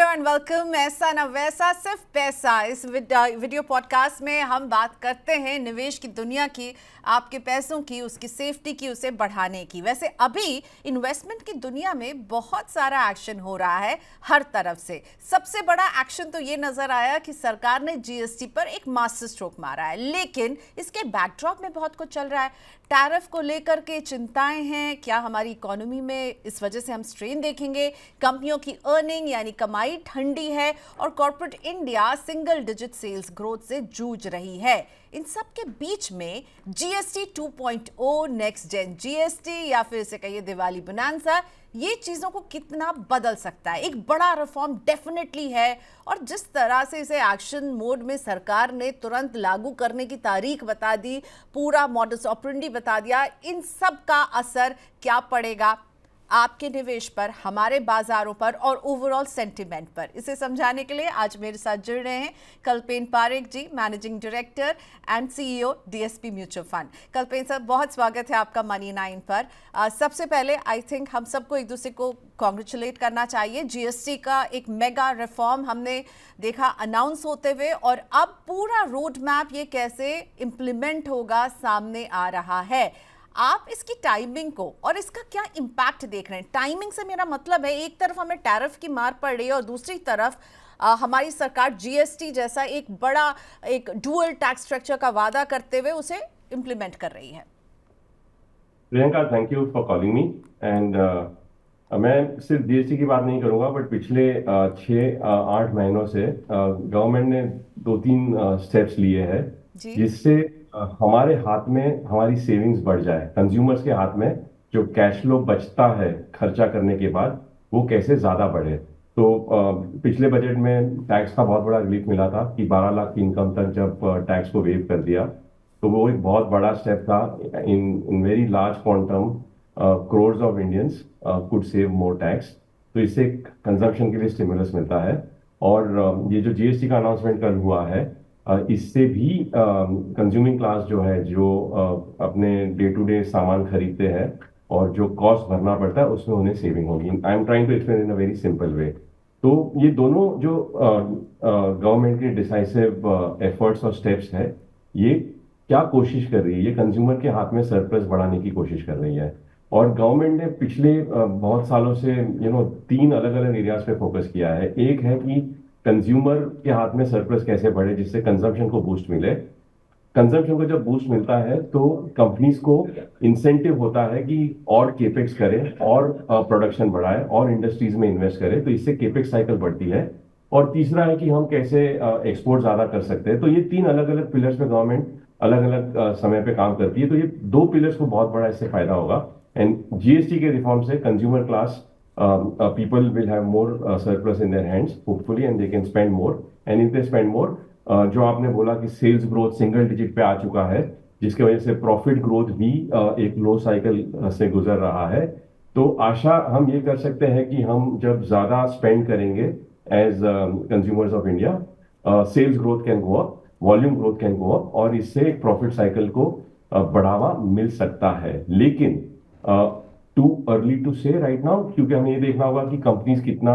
Hello and welcome. ऐसा ना वैसा सिर्फ पैसा, इस वीडियो पॉडकास्ट में हम बात करते हैं निवेश की दुनिया की, आपके पैसों की, उसकी सेफ्टी की, उसे बढ़ाने की। वैसे अभी इन्वेस्टमेंट की दुनिया में बहुत सारा एक्शन हो रहा है हर तरफ से। सबसे बड़ा एक्शन तो ये नजर आया कि सरकार ने जीएसटी पर एक मास्टर स्ट्रोक मारा है, लेकिन इसके बैकड्रॉप में बहुत कुछ चल रहा है। टैरिफ को लेकर के चिंताएं हैं, क्या हमारी इकोनॉमी में इस वजह से हम स्ट्रेन देखेंगे, कंपनियों की अर्निंग यानी कमाई ठंडी है, और corporate India single digit sales growth से जूझ रही है। इन सब के बीच में जीएसटी 2.0, नेक्स्ट जेन जीएसटी या फिर इसे कहिए दिवाली बोनांजा, ये चीजों को कितना बदल सकता है। एक बड़ा रिफॉर्म डेफिनेटली है, और जिस तरह से इसे एक्शन मोड में सरकार ने तुरंत लागू करने की तारीख बता दी, पूरा मॉडस ऑपरेंडी बता दिया, इन सब का असर क्या पड़ेगा आपके निवेश पर, हमारे बाजारों पर और ओवरऑल सेंटिमेंट पर, इसे समझाने के लिए आज मेरे साथ जुड़ रहे हैं Kalpen Parekh ji, managing director and CEO DSP mutual fund. Kalpen sir, बहुत स्वागत है आपका मनी 9 पर। सबसे पहले आई थिंक हम सबको एक दूसरे को कॉन्ग्रेचुलेट करना चाहिए। जीएसटी का एक मेगा रिफॉर्म हमने देखा अनाउंस होते हुए, और अब पूरा रोड मैप ये कैसे इम्प्लीमेंट होगा सामने आ रहा है। आप इसकी टाइमिंग को और इसका क्या इंपैक्ट देख रहे हैं? टाइमिंग से मेरा मतलब है, एक तरफ हमें टैरिफ की मार पड़ रही है और दूसरी तरफ हमारी सरकार जीएसटी जैसा एक बड़ा एक डुअल टैक्स स्ट्रक्चर का वादा करते हुए उसे इंप्लीमेंट कर रही है। Priyanka, thank you for calling me. And मैं सिर्फ जीएसटी की बात नहीं करूंगा, बट पिछले 6-8 महीनों से गवर्नमेंट ने 2-3 स्टेप्स लिए हैं जी। जिससे हमारे हाथ में हमारी सेविंग्स बढ़ जाए। कंज्यूमर्स के हाथ में जो कैश फ्लो बचता है खर्चा करने के बाद, वो कैसे ज्यादा बढ़े। तो पिछले बजट में टैक्स का बहुत बड़ा रिलीफ मिला था कि 12 लाख की इनकम तक जब टैक्स को वेव कर दिया, तो वो एक बहुत बड़ा स्टेप था। In in very large quantum crores of Indians could save more tax. तो इससे कंजम्पशन के लिए स्टिमुलस मिलता है। और ये जो जीएसटी का अनाउंसमेंट कल हुआ है, इससे भी कंज्यूमिंग क्लास जो है, जो अपने डे टू डे सामान खरीदते हैं और जो कॉस्ट भरना पड़ता है, उसमें उन्हें सेविंग होगी। I am trying to explain in a very simple way. तो ये दोनों जो गवर्नमेंट के डिसाइसिव एफर्ट्स और स्टेप्स है, ये क्या कोशिश कर रही है? ये कंज्यूमर के हाथ में सरप्लस बढ़ाने की कोशिश कर रही है। और गवर्नमेंट ने पिछले बहुत सालों से 3 अलग अलग एरियाज पे फोकस किया है। एक है कि कंज्यूमर के हाथ में सरप्लस कैसे बढ़े जिससे कंजम्पशन को बूस्ट मिले। कंजम्पशन को जब बूस्ट मिलता है तो कंपनीज को इंसेंटिव होता है कि और केपेक्स करें और प्रोडक्शन बढ़ाए और इंडस्ट्रीज में इन्वेस्ट करें, तो इससे केपेक्स साइकिल बढ़ती है। और तीसरा है कि हम कैसे एक्सपोर्ट ज्यादा कर सकते हैं। तो ये 3 अलग अलग पिलर्स में गवर्नमेंट अलग अलग समय पे काम करती है। तो ये 2 पिलर्स को बहुत बड़ा इससे फायदा होगा। एंड जीएसटी के रिफॉर्म से consumer class people will have more surplus in their hands, hopefully, and they can spend more. And if they spend more, जो आपने बोला कि सेल्स ग्रोथ सिंगल डिजिट पे आ चुका है, जिसकी वजह से प्रॉफिट ग्रोथ भी एक लो साइकिल से गुजर रहा है। तो आशा हम ये कर सकते हैं कि हम जब ज्यादा स्पेंड करेंगे as consumers of India, sales growth can go up, volume growth can go up, और इससे एक प्रॉफिट साइकिल को बढ़ावा मिल सकता है। लेकिन टू अर्ली टू से राइट नाउ, क्योंकि हमें ये देखना होगा कि कंपनीज कितना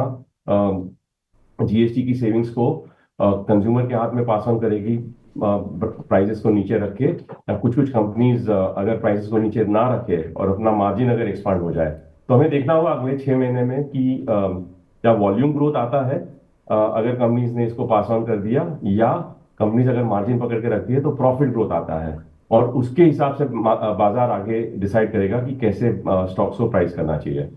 जीएसटी की सेविंग्स को कंज्यूमर के हाथ में पास ऑन करेगी प्राइसेस को नीचे रख के। कुछ कुछ कंपनीज अगर प्राइसेस को नीचे ना रखे और अपना मार्जिन अगर एक्सपांड हो जाए, तो हमें देखना होगा अगले 6 महीने में कि क्या वॉल्यूम ग्रोथ आता है अगर कंपनीज ने इसको पास ऑन कर दिया, या कंपनीज अगर मार्जिन पकड़ के रखती है तो प्रॉफिट ग्रोथ आता है। और उसके हिसाब से बाजार आगे डिसाइड करेगा कि कैसे स्टॉक्स को प्राइस करना चाहिए।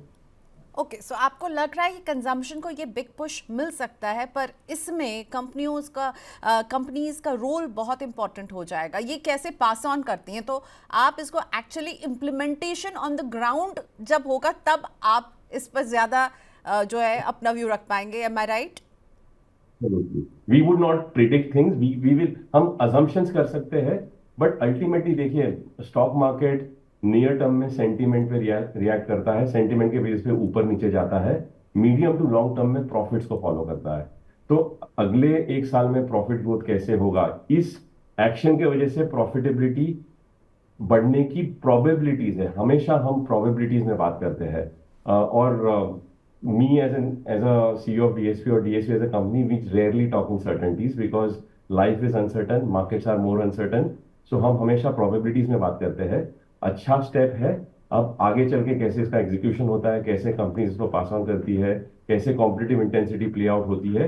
ओके, सो आपको लग रहा है कि कंजम्पशन को ये बिग पुश मिल सकता है, पर इसमें कंपनीज का रोल बहुत इंपॉर्टेंट हो जाएगा। ये कैसे पास ऑन करती हैं, तो आप इसको actually implementation on the ground जब होगा तब आप इस पर ज्यादा जो है अपना व्यू रख पाएंगे। Am I right? We would not predict things, we will, हम अजम्पशंस कर सकते हैं, बट अल्टीमेटली देखिए, स्टॉक मार्केट नियर टर्म में सेंटीमेंट पे रिएक्ट करता है, सेंटीमेंट के बेस पे ऊपर नीचे जाता है, मीडियम टू लॉन्ग टर्म में प्रॉफिट्स को फॉलो करता है। तो अगले 1 साल में प्रॉफिट ग्रोथ कैसे होगा, इस एक्शन के वजह से प्रॉफिटेबिलिटी बढ़ने की प्रोबेबिलिटीज है। हमेशा हम प्रोबेबिलिटीज में बात करते हैं, और me as a CEO of DSP or DSP as a company, we rarely talk in certainties because life is uncertain, markets are more uncertain. So हम हमेशा probabilities में बात करते हैं. अच्छा स्टेप है. अब आगे चल के कैसे इसका एग्जीक्यूशन होता है, कैसे कंपनीज इसको पास ऑन करती है, कैसे कॉम्पिटिटिव इंटेंसिटी प्ले आउट होती है,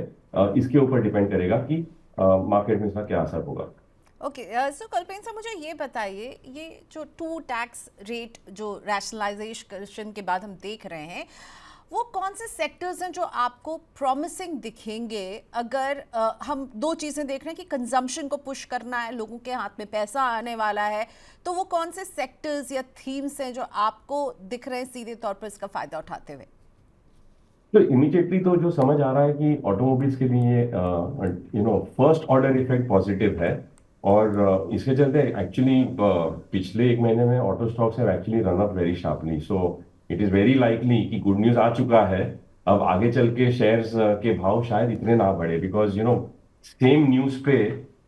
इसके ऊपर डिपेंड करेगा कि मार्केट में इसका क्या असर होगा. ओके, सो कल्पेन सर, मुझे ये बताइए, ये जो टू टैक्स रेट जो रैशनलाइजेशन के बाद हम देख रहे हैं, वो कौन से सेक्टर्स हैं जो आपको प्रॉमिसिंग दिखेंगे? अगर हम दो चीज़ें देख रहे हैं कि कंजम्पशन को पुश करना है, लोगों के हाथ में पैसा आने वाला है, तो वो कौन से सेक्टर्स या थीम्स हैं जो आपको दिख रहे हैं सीधे तौर पर इसका फ़ायदा उठाते हुए? तो इमीडिएटली तो जो समझ आ रहा है कि ऑटोमोबाइल्स के लिए फर्स्ट ऑर्डर इफेक्ट पॉजिटिव है. और इसके चलते एक्चुअली पिछले एक महीने में auto stocks have actually run up very sharply. So it is very likely कि गुड न्यूज आ चुका है. अब आगे चल के शेयर्स के भाव शायद इतने ना बढ़े बिकॉज सेम न्यूज पे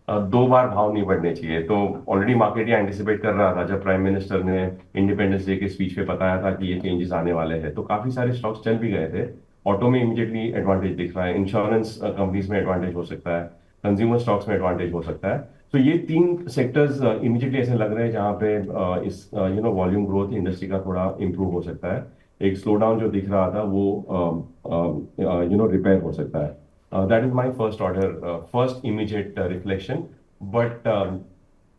दो बार भाव नहीं बढ़ने चाहिए. तो ऑलरेडी मार्केट ये एंटिसिपेट कर रहा था जब प्राइम मिनिस्टर ने इंडिपेंडेंस डे के स्पीच पे बताया था कि ये चेंजेस आने वाले हैं. तो काफी सारे स्टॉक्स चल भी गए थे. ऑटो में इमीडिएटली एडवांटेज दिख रहा है, इंश्योरेंस कंपनीज में एडवांटेज हो सकता है, कंज्यूमर स्टॉक्स में एडवांटेज हो सकता है. तो ये तीन सेक्टर्स इमीडिएटली ऐसे लग रहे हैं जहां पे इस वॉल्यूम ग्रोथ इंडस्ट्री का थोड़ा इंप्रूव हो सकता है. एक स्लो डाउन जो दिख रहा था वो रिपेयर हो सकता है. That is my first order, first immediate reflection. But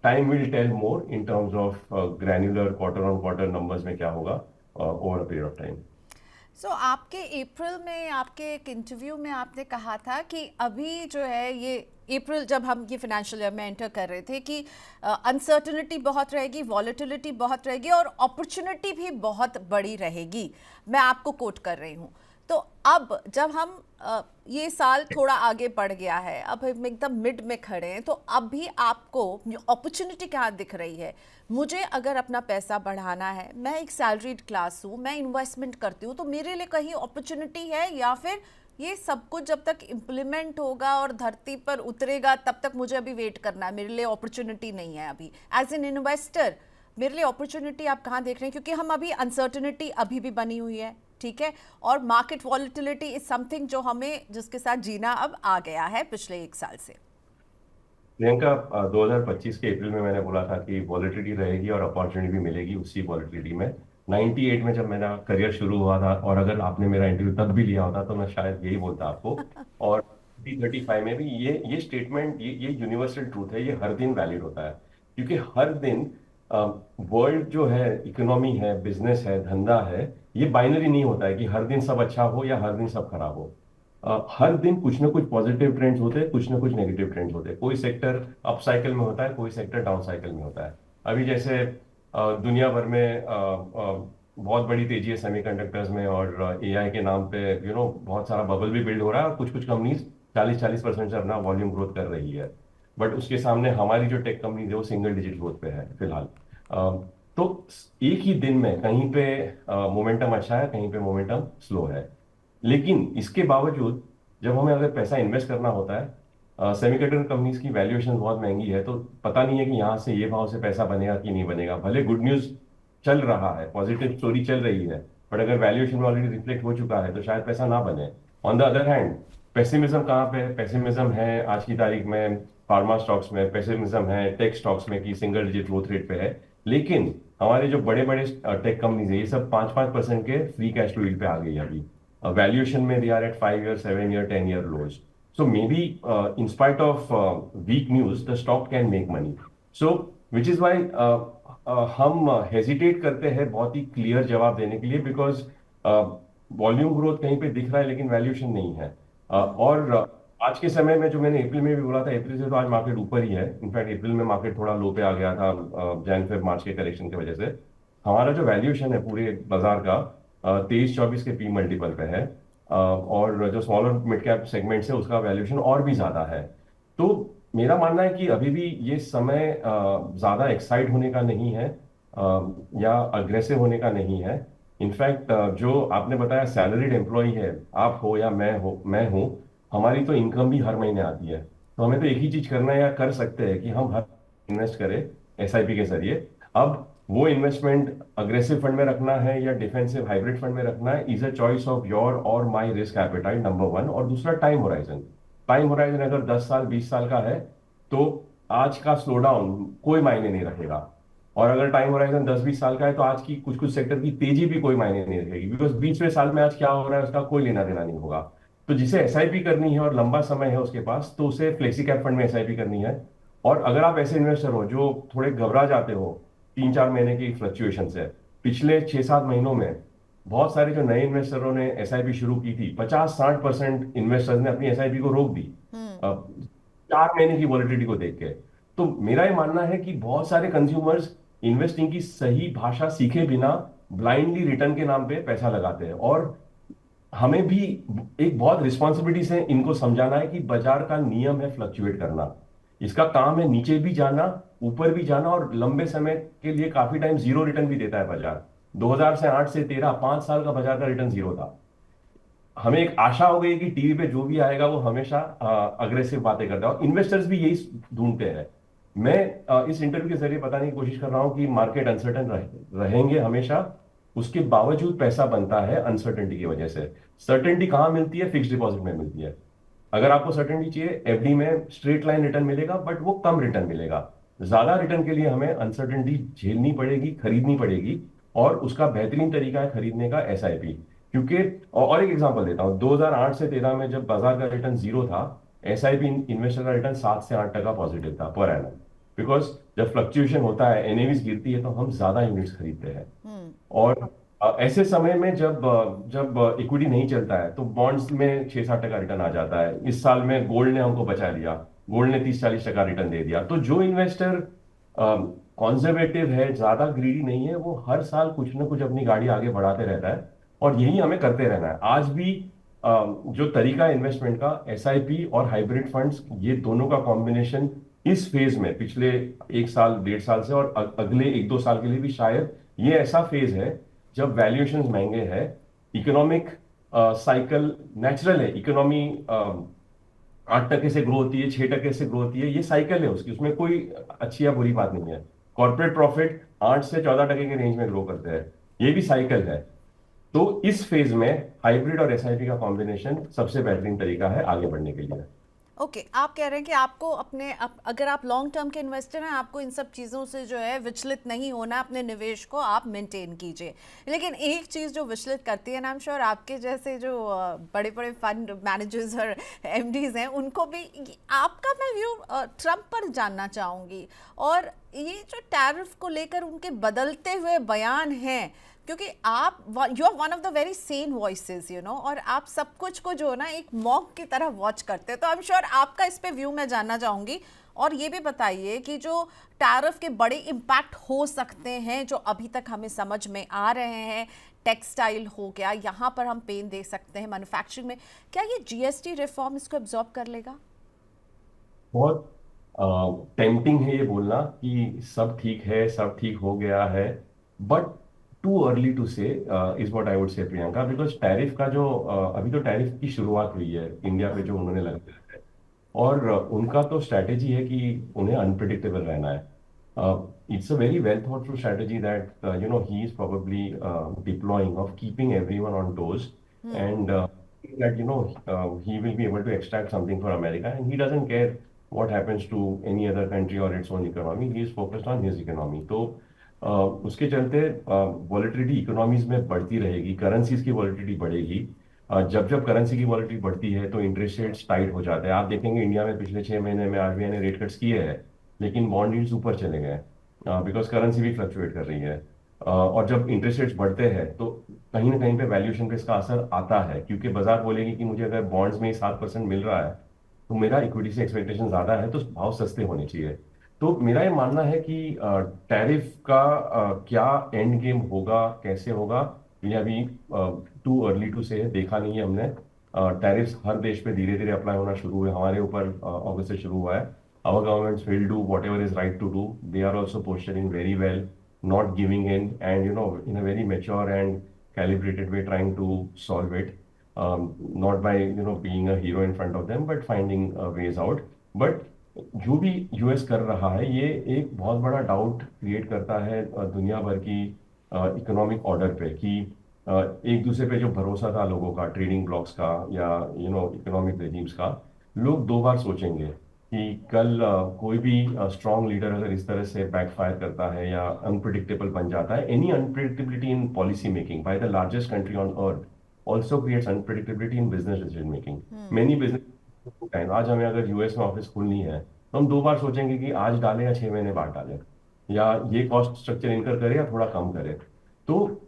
time will tell more in terms of granular quarter on quarter numbers में क्या होगा over a period of time. So आपके अप्रैल में आपके एक इंटरव्यू में आपने कहा था कि अभी जो है ये अप्रैल, जब हम ये फाइनेंशियल ईयर में एंटर कर रहे थे, कि अनसर्टनिटी बहुत रहेगी, वॉलेटिलिटी बहुत रहेगी और अपॉर्चुनिटी भी बहुत बड़ी रहेगी. मैं आपको कोट कर रही हूँ. तो अब जब हम ये साल थोड़ा आगे बढ़ गया है, अब हम एकदम मिड में खड़े हैं, तो अब भी आपको अपॉर्चुनिटी क्या दिख रही है? मुझे अगर अपना पैसा बढ़ाना है, मैं एक सैलरीड क्लास हूँ, मैं इन्वेस्टमेंट करती हूँ, तो मेरे लिए कहीं अपॉर्चुनिटी है, या फिर ये सब कुछ जब तक इम्प्लीमेंट होगा और धरती पर उतरेगा तब तक मुझे अभी वेट करना है, मेरे लिए अपॉर्चुनिटी नहीं है अभी एज एन इन्वेस्टर? मेरे लिए अपॉर्चुनिटी आप कहाँ देख रहे हैं? क्योंकि हम अभी अनसर्टनिटी अभी भी बनी हुई है, ठीक है, और मार्केट वॉलेटिलिटी इज समथिंग जो हमें, जिसके साथ जीना अब आ गया है पिछले एक साल से. प्रियंका, 2025 के अप्रैल में मैंने बोला था कि वॉलेटिलिटी रहेगी और अपॉर्चुनिटी भी मिलेगी. उसी वॉलेटिलिटी में 98 में जब मेरा करियर शुरू हुआ था, और अगर आपने मेरा इंटरव्यू तब भी लिया होता तो मैं शायद यही बोलता आपको. और 2035 में भी ये स्टेटमेंट, ये यूनिवर्सल ट्रूथ है, ये हर दिन वैलिड होता है. क्योंकि हर दिन वर्ल्ड जो है, इकोनॉमी है, बिजनेस है, धंधा है, ये बाइनरी नहीं होता है कि हर दिन सब अच्छा हो या हर दिन सब खराब हो. हर दिन कुछ ना कुछ पॉजिटिव ट्रेंड्स होते हैं, कुछ ना कुछ नेगेटिव ट्रेंड्स होते हैं. कोई सेक्टर अप साइकिल में होता है, कोई सेक्टर डाउन साइकिल में होता है. अभी जैसे दुनिया भर में बहुत बड़ी तेजी है सेमीकंडक्टर्स में, और एआई के नाम पे बहुत सारा बबल भी बिल्ड हो रहा है, और कुछ कुछ कंपनीज 40-40% से अपना वॉल्यूम ग्रोथ कर रही है. बट उसके सामने हमारी जो टेक कंपनीज है वो सिंगल डिजिट ग्रोथ पे है फिलहाल. तो एक ही दिन में कहीं पे मोमेंटम अच्छा है, कहीं पे मोमेंटम स्लो है. लेकिन इसके बावजूद जब हमें अगर पैसा इन्वेस्ट करना होता है, सेमीकंडक्टर कंपनीज की वैल्यूएशन बहुत महंगी है, तो पता नहीं है कि यहाँ से ये भाव से पैसा बनेगा कि नहीं बनेगा. भले गुड न्यूज चल रहा है, पॉजिटिव स्टोरी चल रही है, बट अगर वैल्यूएशन में ऑलरेडी रिफ्लेक्ट हो चुका है तो शायद पैसा ना बने. On the other hand, pessimism कहाँ पे है? पेसिमिज्म है आज की तारीख में फार्मा स्टॉक्स में, पेसिमिज्म है टेक स्टॉक्स में कि सिंगल डिजिट ग्रोथ रेट पे है. लेकिन हमारे जो बड़े बड़े टेक कंपनीज है, ये सब 5-5% के फ्री कैश फ्लो यील्ड पे आ गई है अभी. Valuation may they are at 5 year, 7 year, 10 year lows. So maybe in spite of weak news, the stock can make money. So which is why हम hesitate करते हैं बहुत ही क्लियर जवाब देने के लिए, बिकॉज वॉल्यूम ग्रोथ कहीं पे दिख रहा है लेकिन वैल्यूएशन नहीं है. और आज के समय में जो मैंने अप्रैल में भी बोला था, अप्रैल से तो आज मार्केट ऊपर ही है. इनफैक्ट अप्रैल में मार्केट थोड़ा लो पे आ गया था जैन फेब मार्च के करेक्शन की वजह से. हमारा जो वैल्यूएशन है पूरे बाजार का 23-24 के पी मल्टीपल पे है. और जो स्मॉलर मिड कैप सेगमेंट्स है उसका वैल्यूएशन और भी ज्यादा है. तो मेरा मानना है कि अभी भी ये समय ज्यादा एक्साइट होने का नहीं है, या अग्रेसिव होने का नहीं है. इनफैक्ट जो आपने बताया सैलरीड एम्प्लॉय है, आप हो या मैं हूं, हमारी तो इनकम भी हर महीने आती है. तो हमें तो एक ही चीज करना है या कर सकते हैं कि हम हर इन्वेस्ट करें एसआईपी के जरिए. अब वो इन्वेस्टमेंट अग्रेसिव फंड में रखना है या डिफेंसिव हाइब्रिड फंड में रखना है is a choice of your और माई रिस्क एपेटाइट, नंबर वन। और दूसरा टाइम होराइजन। टाइम होराइजन अगर 10 साल 20 साल का है तो आज का स्लो डाउन कोई मायने नहीं रखेगा। और अगर टाइम होराइजन 10-20 साल का है तो आज की कुछ कुछ सेक्टर की तेजी भी कोई मायने नहीं रखेगी, बिकॉज 20वें साल में आज क्या हो रहा है उसका कोई लेना देना नहीं होगा। तो जिसे एसआईपी करनी है और लंबा समय है उसके पास, तो उसे फ्लेक्सी कैप फंड में एसआईपी करनी है। और अगर आप ऐसे इन्वेस्टर हो जो थोड़े घबरा जाते हो 3-4 महीने की फ्लक्चुएशन से, पिछले 6-7 महीनों में बहुत सारे जो नए इन्वेस्टरों ने एसआईपी शुरू की थी, 50-60% इन्वेस्टर्स ने अपनी एसआईपी को रोक दी हम्म। 4 महीने की वॉलिटिलिटी को देख के। तो मेरा ये मानना है कि बहुत सारे कंज्यूमर्स इन्वेस्टिंग की सही भाषा सीखे बिना ब्लाइंडली रिटर्न के नाम पे पैसा लगाते हैं। और हमें भी एक बहुत रिस्पॉन्सिबिलिटी से इनको समझाना है कि बाजार का नियम है फ्लक्चुएट करना। इसका काम है नीचे भी जाना, ऊपर भी जाना, और लंबे समय के लिए काफी टाइम जीरो रिटर्न भी देता है बाजार। 2000 से 8 से 13 5 साल का बाजार का रिटर्न जीरो था। हमें एक आशा हो गई कि टीवी पे जो भी आएगा वो हमेशा अग्रेसिव बातें करता है, और इन्वेस्टर्स भी यही ढूंढते हैं। मैं इस इंटरव्यू के जरिए बताने की कोशिश कर रहा हूं कि मार्केट अनसर्टन रहेंगे हमेशा, उसके बावजूद पैसा बनता है अनसर्टेनिटी की वजह से। सर्टेनिटी कहाँ मिलती है? फिक्स डिपॉजिट में मिलती है। अगर आपको सर्टेनिटी चाहिए, एफडी में स्ट्रेट लाइन रिटर्न मिलेगा, बट वो कम रिटर्न मिलेगा। ज्यादा रिटर्न के लिए हमें अनसर्टेनिटी झेलनी पड़ेगी, खरीदनी पड़ेगी। और उसका बेहतरीन तरीका है खरीदने का एसआईपी। क्योंकि और एक एग्जांपल देता हूं, 2008 से 13 में जब बाजार का रिटर्न जीरो था, एसआईपी इन्वेस्टर का रिटर्न 7 से 8% पॉजिटिव था पर एनम। बिकॉज जब फ्लक्चुएशन होता है, एनएवीज गिरती है, तो हम ज्यादा यूनिट्स खरीदते हैं। हम्म। और ऐसे समय में जब इक्विटी नहीं चलता है तो बॉन्ड्स में 6-7% रिटर्न आ जाता है। इस साल में गोल्ड ने हमको बचा लिया, गोल्ड ने 30-40% रिटर्न दे दिया। तो जो इन्वेस्टर कॉन्जर्वेटिव है, ज्यादा ग्रीडी नहीं है, वो हर साल कुछ ना कुछ अपनी गाड़ी आगे बढ़ाते रहता है। और यही हमें करते रहना है। आज भी जो तरीका है इन्वेस्टमेंट का, एसआईपी और हाइब्रिड फंड्स, ये दोनों का कॉम्बिनेशन इस फेज में पिछले 1 साल 1.5 साल से और अगले 1-2 साल के लिए भी शायद ये ऐसा फेज है जब वैल्यूएशंस महंगे हैं। इकोनॉमिक साइकिल नेचुरल है। इकोनॉमी 8% से ग्रो होती है, 6% से ग्रो होती है, ये साइकिल है उसकी, उसमें कोई अच्छी या बुरी बात नहीं है। कॉर्पोरेट प्रॉफिट 8 से 14% के रेंज में ग्रो करते हैं, ये भी साइकिल है। तो इस फेज में हाइब्रिड और एसआईपी का कॉम्बिनेशन सबसे बेहतरीन तरीका है आगे बढ़ने के लिए। ओके, आप कह रहे हैं कि आपको अगर आप लॉन्ग टर्म के इन्वेस्टर हैं, आपको इन सब चीज़ों से जो है विचलित नहीं होना, अपने निवेश को आप मेंटेन कीजिए। लेकिन एक चीज़ जो विचलित करती है ना, आई एम श्योर आपके जैसे जो बड़े बड़े फंड मैनेजर्स और एमडीज हैं, उनको भी आपका मैं व्यू ट्रम्प पर जानना चाहूँगी। और ये जो टैरिफ को लेकर उनके बदलते हुए बयान हैं, क्योंकि आप you are one of the very sane voices, you know, और आप सब कुछ को जो ना एक मॉक की तरह वॉच करते हैं, तो आई एम श्योर आपका इस पे व्यू मैं जानना चाहूँगी। और ये भी बताइए कि जो टैरिफ के बड़े इम्पैक्ट हो सकते हैं जो अभी तक हमें समझ में आ रहे हैं, टेक्सटाइल हो गया, यहाँ पर हम पेन दे सकते हैं, मैन्युफैक्चरिंग में, क्या ये जीएसटी रिफॉर्म इसको एब्जॉर्ब कर लेगा? बहुत टेम्पटिंग है ये बोलना कि सब ठीक है, सब ठीक हो गया है, बट टू अर्ली टू से is what I would say Priyanka. Because tariff का जो अभी तो टैरिफ की शुरुआत हुई है इंडिया पे जो उन्होंने लगाया है, और उनका तो स्ट्रैटेजी है कि उन्हें अनप्रिडिक्टेबल रहना है। It's a very well thought through strategy that he is probably deploying of keeping everyone on toes, and that he will be able to extract something for America, and he doesn't care what happens to any other country or its own economy. He is focused on his economy. तो उसके चलते volatility economies में बढ़ती रहेगी, currencies की volatility बढ़ेगी। जब जब करेंसी की वॉलेटिलिटी बढ़ती है तो इंटरेस्ट रेट्स टाइट हो जाते हैं। आप देखेंगे इंडिया में पिछले 6 महीने में आरबीआई ने रेट कट्स किए हैं, लेकिन बॉन्ड यील्ड्स ऊपर चले गए, बिकॉज करेंसी भी फ्लक्चुएट कर रही है। और जब इंटरेस्ट रेट्स बढ़ते हैं तो कहीं ना कहीं पे वैल्यूएशन पे इसका असर आता है, क्योंकि बाजार बोलेगी कि मुझे अगर बॉन्ड्स में ही 7% मिल रहा है तो मेरा इक्विटी से एक्सपेक्टेशन ज्यादा है, तो भाव सस्ते होने चाहिए। तो मेरा ये मानना है कि टैरिफ का क्या एंड गेम होगा, कैसे होगा, ये अभी टू अर्ली टू से देखा नहीं है हमने। टैरिफ्स हर देश पे धीरे धीरे अप्लाई होना शुरू हुए, हमारे ऊपर अगस्त से शुरू हुआ है। Our governments will do whatever is right to do. They are also posturing very well, not giving in, and in a very mature and calibrated way trying to solve it, not by being a hero in front of them, but finding ways out. But जो भी US कर रहा है ये एक बहुत बड़ा doubt create करता है दुनिया भर की इकोनॉमिक ऑर्डर पे कि एक दूसरे पे जो भरोसा था लोगों का ट्रेडिंग ब्लॉक्स का या इकोनॉमिक रेजिम्स का, लोग दो बार सोचेंगे कि कल कोई भी स्ट्रांग लीडर अगर इस तरह से बैकफायर करता है या अनप्रिडिक्टेबल बन जाता है। Any unpredictability in policy making by the largest country on earth also creates unpredictability in business decision making. Many business, आज हमें अगर यूएस में ऑफिस खोलनी है तो हम दो बार सोचेंगे कि आज डालें या 6 महीने बाद डालें, या ये कॉस्ट स्ट्रक्चर इनकर करें या थोड़ा कम करें। तो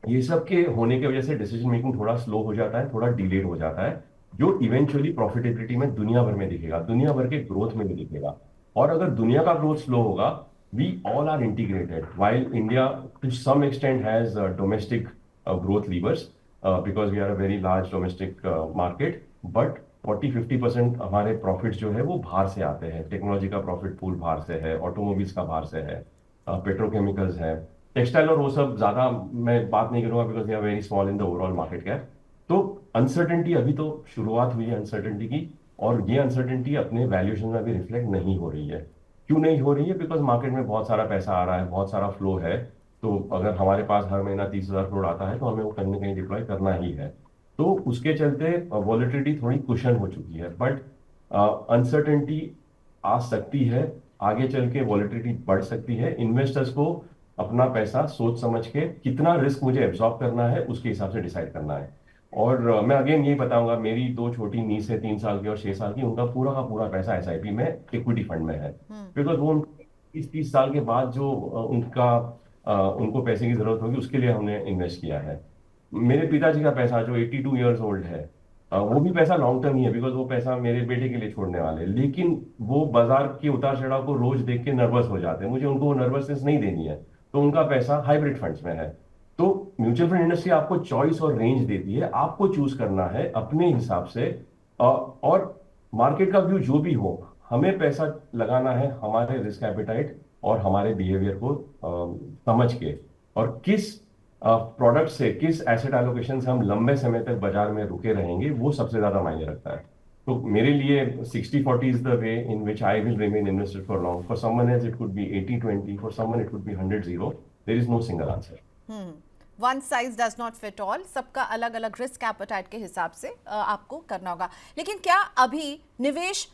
ये सब के होने की वजह से डिसीजन मेकिंग थोड़ा स्लो हो जाता है, थोड़ा डिलेड हो जाता है, जो इवेंचुअली प्रॉफिटेबिलिटी में दुनिया भर में दिखेगा, दुनिया भर के ग्रोथ में भी दिखेगा। और अगर दुनिया का ग्रोथ स्लो होगा, we all are integrated while India to some extent has domestic growth levers because we are a very large domestic market, but 40-50% हमारे प्रॉफिट जो है वो बाहर से आते हैं। टेक्नोलॉजी का प्रॉफिट पूल बाहर से है, ऑटोमोबाइल्स का बाहर से है, पेट्रोकेमिकल्स है, टेक्सटाइल और वो सब ज्यादा मैं बात नहीं करूंगा because we are very small in the overall market cap. तो अनसर्टेनिटी अभी तो शुरुआत हुई है अनसर्टेनिटी की, और ये अनसर्टेनिटी अपने वैल्यूएशन में अभी रिफ्लेक्ट नहीं हो रही है। क्यों नहीं हो रही है? बिकॉज मार्केट में बहुत सारा पैसा आ रहा है, बहुत सारा फ्लो है। तो अगर हमारे पास हर महीना 30,000 करोड़ आता है तो हमें वो कहीं ना कहीं डिप्लॉय करना ही है। तो उसके चलते वॉलेटिलिटी थोड़ी कुशन हो चुकी है, बट अनसर्टेनिटी आ सकती है, आगे चल के वॉलेटिलिटी बढ़ सकती है। इन्वेस्टर्स को अपना पैसा सोच समझ के कितना रिस्क मुझे एब्जॉर्ब करना है उसके हिसाब से डिसाइड करना है। और मैं अगेन यही बताऊंगा, मेरी दो छोटी नीस है, 3 साल की और 6 साल की, उनका पूरा का पूरा पैसा एसआईपी में इक्विटी फंड में है। बिकॉज वो 30-30 साल के बाद जो उनको पैसे की जरूरत होगी उसके लिए हमने इन्वेस्ट किया है। मेरे पिताजी का पैसा जो 82 ईयर्स ओल्ड है, वो भी पैसा लॉन्ग टर्म ही है बिकॉज वो पैसा मेरे बेटे के लिए छोड़ने वाले हैं। लेकिन वो बाजार के उतार चढ़ाव को रोज देख के नर्वस हो जाते हैं, मुझे उनको वो नर्वसनेस नहीं देनी है, तो उनका पैसा हाइब्रिड फंड्स में है। तो म्यूचुअल फंड इंडस्ट्री आपको चॉइस और रेंज देती है, आपको चूज करना है अपने हिसाब से। और मार्केट का व्यू जो भी हो, हमें पैसा लगाना है हमारे रिस्क एपिटाइट और हमारे बिहेवियर को समझ के, और किस प्रोडक्ट से, किस एसेट एलोकेशन से हम लंबे समय तक बाजार में रुके रहेंगे, वो सबसे ज्यादा मायने रखता है। तो मेरे लिए 60-40 is the way in which I will remain invested for long. For someone else it could be 80-20, for someone it could be 100-0। There is no single answer. One size does not fit all, सबका अलग अलग risk appetite के हिसाब से आपको करना होगा। लेकिन क्या अभी निवेश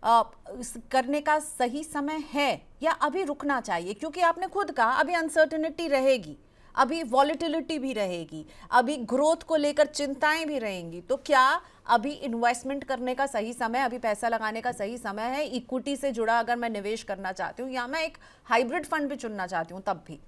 करने का सही समय है या अभी रुकना चाहिए? क्योंकि आपने खुद कहा अभी अनसर्टेनिटी रहेगी, अभी वॉलेटिलिटी भी रहेगी, अभी ग्रोथ को लेकर चिंताएं भी रहेंगी। तो क्या अभी इन्वेस्टमेंट करने का सही समय, अभी पैसा लगाने का सही समय है? इक्विटी से जुड़ा अगर मैं निवेश करना चाहती हूँ या मैं एक हाइब्रिड फंड भी चुनना चाहती हूँ तब भी?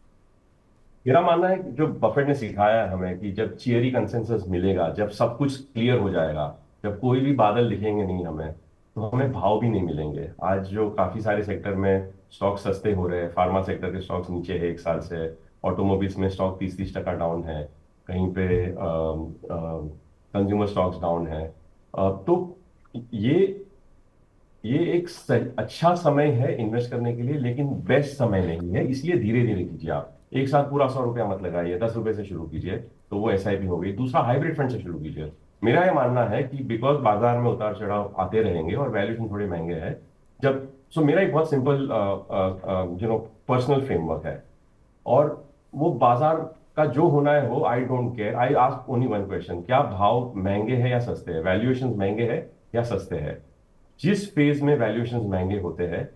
मेरा मानना है कि जो बफेट ने सिखाया है हमें कि जब चियरी कंसेंसस मिलेगा, जब सब कुछ क्लियर हो जाएगा, जब कोई भी बादल दिखेंगे नहीं हमें, तो हमें भाव भी नहीं मिलेंगे। आज जो काफी सारे सेक्टर में स्टॉक सस्ते हो रहे हैं, फार्मा सेक्टर के स्टॉक्स नीचे है 1 साल से, ऑटोमोबाइल्स में स्टॉक 30-30% डाउन है, कहीं पे कंज्यूमर स्टॉक्स डाउन है। तो ये ये एक अच्छा समय है इन्वेस्ट करने के लिए, लेकिन बेस्ट समय नहीं है। इसलिए धीरे धीरे कीजिए। आप एक साथ पूरा 100 रुपया मत लगाइए, 10 रुपए से शुरू कीजिए, तो वो एसआईपी हो गई। दूसरा, हाइब्रिड फंड से शुरू कीजिए। मेरा ये मानना है कि बिकॉज बाजार में उतार चढ़ाव आते रहेंगे और वैल्यूएशन थोड़े महंगे हैं, जब मेरा एक बहुत सिंपल पर्सनल फ्रेमवर्क है, और वो बाजार का जो होना है हो, I don't care. I ask only one question, क्या भाव महंगे हैं या सस्ते हैं, वैल्यूएशन महंगे हैं या सस्ते हैं? जिस फेज में वैल्यूएशंस महंगे होते हैं,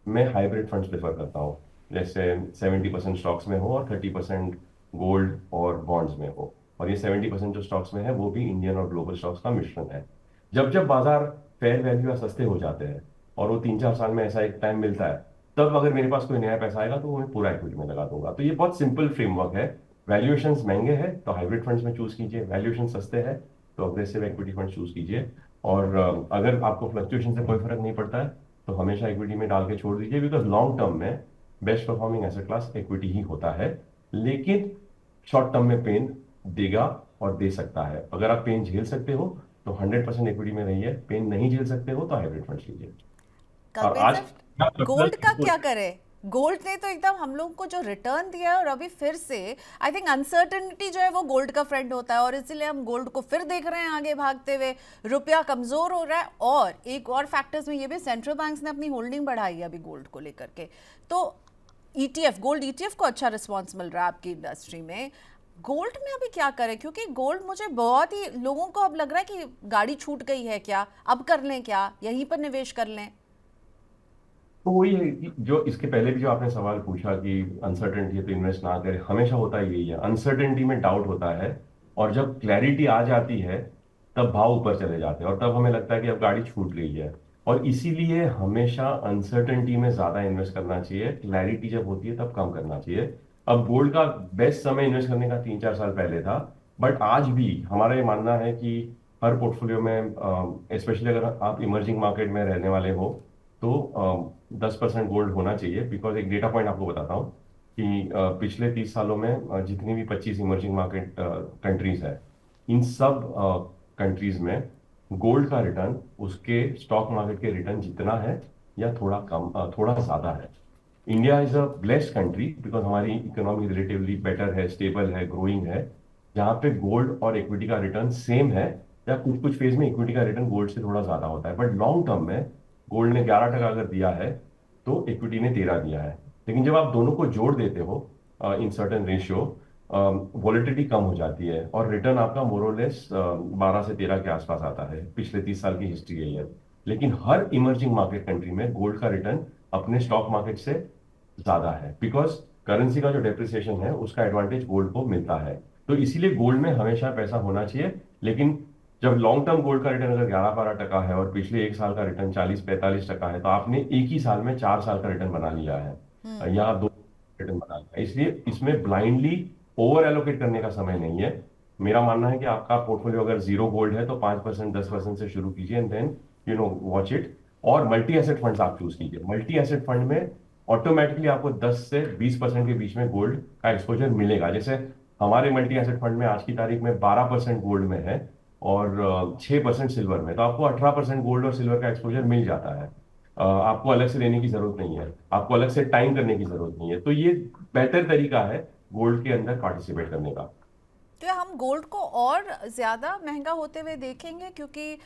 मैं हाइब्रिड फंड्स प्रेफर करता हूँ। जैसे 70% स्टॉक्स में हो और 30% गोल्ड और बॉन्ड्स में हो, और ये 70% जो स्टॉक्स में है वो भी इंडियन और ग्लोबल स्टॉक्स का मिश्रण है। जब जब बाजार फेयर वैल्यू या सस्ते हो जाते हैं, और वो 3-4 साल में ऐसा एक टाइम मिलता है, तब अगर मेरे पास कोई नया पैसा आएगा तो वो मैं पूरा इक्विटी में लगा दूंगा। तो ये बहुत सिंपल फ्रेमवर्क है। वैल्यूएशंस महंगे हैं तो हाइब्रिड फंड्स में चूज कीजिए, वैल्यूएशन सस्ते हैं तो अग्रेसिव इक्विटी फंड चूज कीजिए। और अगर आपको फ्लक्चुएशन से कोई फर्क नहीं पड़ता है तो हमेशा इक्विटी में डाल के छोड़ दीजिए, बिकॉज लॉन्ग टर्म में best performing asset class equity ही होता है। लेकिन शॉर्ट टर्म में पेन देगा और दे सकता है। अगर आप पेन झेल सकते हो तो 100% इक्विटी में रहिए, पेन नहीं झेल सकते हो तो हाइब्रिड फंड लीजिए। और कपिल आज सर, गोल्ड का क्या करें? गोल्ड ने तो एकदम हम लोग को जो रिटर्न दिया है, और अभी फिर से आई थिंक अनसर्टेनिटी जो है वो गोल्ड का फ्रेंड होता है, और इसीलिए हम गोल्ड को फिर देख रहे हैं आगे भागते हुए। रुपया कमजोर हो रहा है, और एक और फैक्टर्स में ये भी सेंट्रल बैंक्स ने अपनी होल्डिंग बढ़ाई है अभी गोल्ड को लेकर के। तो ईटीएफ, गोल्ड ईटीएफ को अच्छा रिस्पॉन्स मिल रहा है आपकी इंडस्ट्री में। गोल्ड में अभी क्या करें, क्योंकि गोल्ड मुझे बहुत ही लोगों को अब लग रहा है कि गाड़ी छूट गई है क्या, अब कर लें क्या, यहीं पर निवेश कर लें? तो वही है कि जो इसके पहले भी जो आपने सवाल पूछा कि अनसर्टेनिटी है तो इन्वेस्ट ना करें, हमेशा होता यही है, अनसर्टेनिटी में डाउट होता है, और जब क्लैरिटी आ जाती है तब भाव ऊपर चले जाते हैं और तब हमें लगता है कि अब गाड़ी छूट गई है। और इसीलिए हमेशा अनसर्टेनिटी में ज्यादा इन्वेस्ट करना चाहिए, क्लैरिटी जब होती है तब कम करना चाहिए। अब गोल्ड का बेस्ट समय इन्वेस्ट करने का 3-4 साल पहले था, बट आज भी हमारा ये मानना है कि हर पोर्टफोलियो में, स्पेशली अगर आप इमर्जिंग मार्केट में रहने वाले हो, तो 10% गोल्ड होना चाहिए। बिकॉज एक डेटा पॉइंट आपको बताता हूँ कि पिछले 30 सालों में जितनी भी 25 इमर्जिंग मार्केट कंट्रीज है, इन सब कंट्रीज में गोल्ड का रिटर्न उसके स्टॉक मार्केट के रिटर्न जितना है या थोड़ा कम, थोड़ा ज्यादा है। India is a blessed country because हमारी इकोनॉमी रिलेटिवली बेटर है, स्टेबल है, ग्रोइंग है, जहाँ पे गोल्ड और इक्विटी का रिटर्न सेम है, या कुछ कुछ फेज में इक्विटी का रिटर्न गोल्ड से थोड़ा ज्यादा होता है। बट लॉन्ग टर्म में गोल्ड ने 11% अगर दिया है तो इक्विटी ने 13 दिया है। लेकिन जब आप दोनों को जोड़ देते हो इन सर्टेन रेशियो, वॉलेटिलिटी कम हो जाती है और रिटर्न आपका मोरलेस 12 से 13 के आसपास आता है। पिछले 30 साल की हिस्ट्री यही है। लेकिन हर इमर्जिंग मार्केट कंट्री में गोल्ड का रिटर्न अपने स्टॉक मार्केट से ज्यादा है, बिकॉज करेंसी का जो डेप्रिसिएशन है उसका एडवांटेज गोल्ड को मिलता है। तो इसीलिए गोल्ड में हमेशा पैसा होना चाहिए। लेकिन जब लॉन्ग टर्म गोल्ड का रिटर्न अगर 11-12% है और पिछले एक साल का रिटर्न 40-45% है, तो आपने एक ही साल में 4 साल का रिटर्न बना लिया है, या 2 रिटर्न बना लिया है। इसलिए इसमें ब्लाइंडली ओवर एलोकेट करने का समय नहीं है। मेरा मानना है कि आपका पोर्टफोलियो अगर जीरो गोल्ड है तो 5% 10% से शुरू कीजिए, एंड देन वॉच इट। और मल्टी एसेट फंड्स आप चूज कीजिए। मल्टी एसेट फंड में ऑटोमेटिकली आपको 10 से 20% के बीच में गोल्ड का एक्सपोजर मिलेगा। जैसे हमारे मल्टी एसेट फंड में आज की तारीख में 12% गोल्ड में है और 6% सिल्वर में, तो आपको 18% गोल्ड और सिल्वर का एक्सपोजर मिल जाता है। आपको अलग से लेने की जरूरत नहीं है, आपको अलग से टाइम करने की जरूरत नहीं है। तो ये बेहतर तरीका है गोल्ड के अंदर पार्टिसिपेट करने का। तो हम गोल्ड को और ज़्यादा महंगा होते हुए देखेंगे, क्योंकि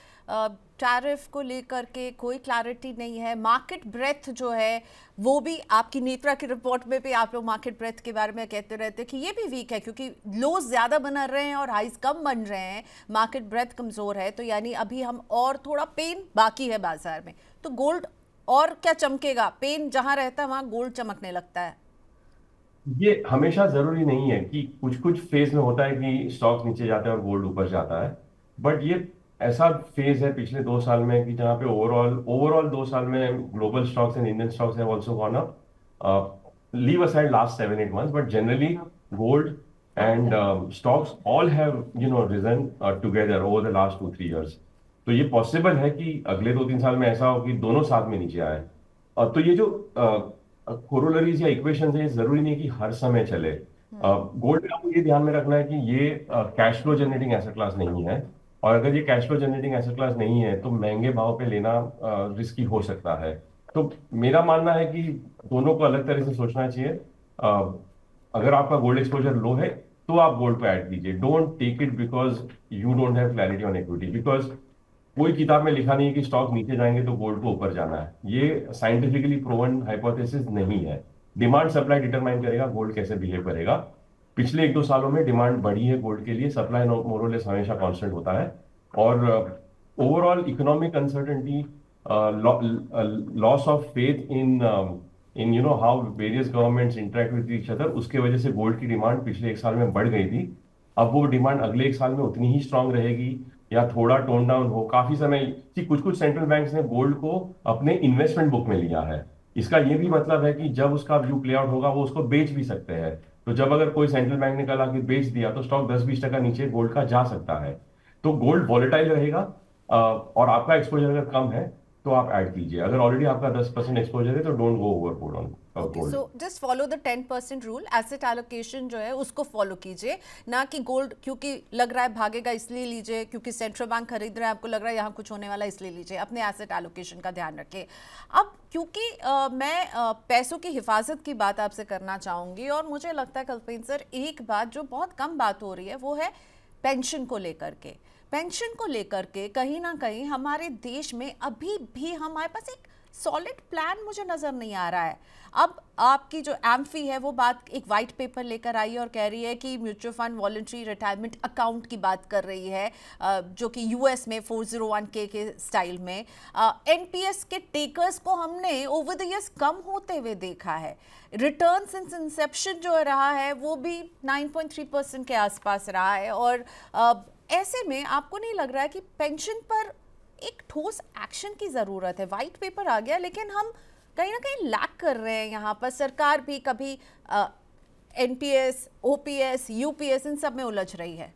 टैरिफ को लेकर के कोई क्लैरिटी नहीं है। मार्केट ब्रेथ जो है वो भी, आपकी नेत्रा की रिपोर्ट में भी आप लोग मार्केट ब्रेथ के बारे में कहते रहते हैं कि ये भी वीक है, क्योंकि लोज ज़्यादा बना रहे हैं और हाइज कम बन रहे हैं, मार्केट ब्रेथ कमज़ोर है। तो यानी अभी हम और थोड़ा पेन बाकी है बाजार में। तो गोल्ड और क्या चमकेगा? पेन जहाँ रहता है वहाँ गोल्ड चमकने लगता है। ये हमेशा जरूरी नहीं है कि कुछ कुछ फेज में होता है कि स्टॉक्स नीचे जाते हैं और गोल्ड ऊपर जाता है। बट ये ऐसा फेज है पिछले 2 साल में कि जहाँ पे ओवरऑल ओवरऑल 2 साल में global stocks and Indian stocks have also gone up. Leave aside last 7-8 months, but generally gold and stocks all have risen together over the last 2-3 years। तो ये पॉसिबल है कि अगले 2-3 साल में ऐसा हो कि दोनों साथ में नीचे आए। तो ये जो कोरोलरीज या इक्वेशन है, ये जरूरी नहीं कि हर समय चले। गोल्ड में आपको ये ध्यान में रखना है कि ये cash flow generating asset class नहीं है, और अगर ये cash flow generating asset class नहीं है तो महंगे भाव पे लेना रिस्की हो सकता है। तो मेरा मानना है कि दोनों को अलग तरह से सोचना चाहिए। अगर आपका गोल्ड एक्सपोजर लो है तो आप गोल्ड पे ऐड कीजिए। Don't take it because you don't have clarity on equity, because कोई किताब में लिखा नहीं है कि स्टॉक नीचे जाएंगे तो गोल्ड को ऊपर जाना है। ये साइंटिफिकली प्रूवन हाइपोथेसिस नहीं है। डिमांड सप्लाई डिटरमाइन करेगा गोल्ड कैसे बिहेव करेगा। पिछले 1-2 सालों में डिमांड बढ़ी है गोल्ड के लिए, सप्लाई मोरलेस हमेशा कांस्टेंट होता है। और overall economic uncertainty, loss of faith in how various governments interact with each other, उसके वजह से गोल्ड की डिमांड पिछले एक साल में बढ़ गई थी। अब वो डिमांड अगले एक साल में उतनी ही स्ट्रांग रहेगी या थोड़ा टोन डाउन हो काफी समय कि कुछ कुछ सेंट्रल बैंक्स ने गोल्ड को अपने इन्वेस्टमेंट बुक में लिया है। इसका ये भी मतलब है कि जब उसका व्यू प्ले आउट होगा वो उसको बेच भी सकते हैं। तो जब अगर कोई सेंट्रल बैंक ने कल आके बेच दिया तो स्टॉक 10-20% नीचे गोल्ड का जा सकता है। तो गोल्ड वॉलेटाइल रहेगा, और आपका एक्सपोजर अगर कम है तो आप ऐड कीजिए। अगर ऑलरेडी आपका 10% एक्सपोजर है तो don't go overboard on okay, gold. So just follow the 10% rule, asset allocation जो है उसको फॉलो कीजिए, ना कि गोल्ड क्योंकि लग रहा है भागेगा इसलिए लीजिए, क्योंकि सेंट्रल बैंक खरीद रहा है आपको लग रहा है यहाँ कुछ होने वाला इसलिए लीजिए। अपने एसेट एलोकेशन का ध्यान रखिए। अब क्योंकि मैं पैसों की हिफाजत की बात आपसे करना चाहूँगी, और मुझे लगता है कल्पेन सर एक बात जो बहुत कम बात हो रही है वो है पेंशन को लेकर के। पेंशन को लेकर के कहीं ना कहीं हमारे देश में अभी भी हमारे पास एक सॉलिड प्लान मुझे नज़र नहीं आ रहा है। अब आपकी जो एम्फी है वो बात एक वाइट पेपर लेकर आई है और कह रही है कि mutual fund voluntary retirement account की बात कर रही है, जो कि यूएस में 401k के स्टाइल में। एनपीएस के टेकर्स को हमने ओवर द ईयर्स कम होते हुए देखा है। रिटर्न सिंस इंसेप्शन जो रहा है वो भी 9.3% के आसपास रहा है। और ऐसे में आपको नहीं लग रहा है कि पेंशन पर एक ठोस एक्शन की ज़रूरत है? वाइट पेपर आ गया लेकिन हम कहीं ना कहीं लैक कर रहे हैं यहाँ पर। सरकार भी कभी एनपीएस, ओपीएस, यूपीएस इन सब में उलझ रही है।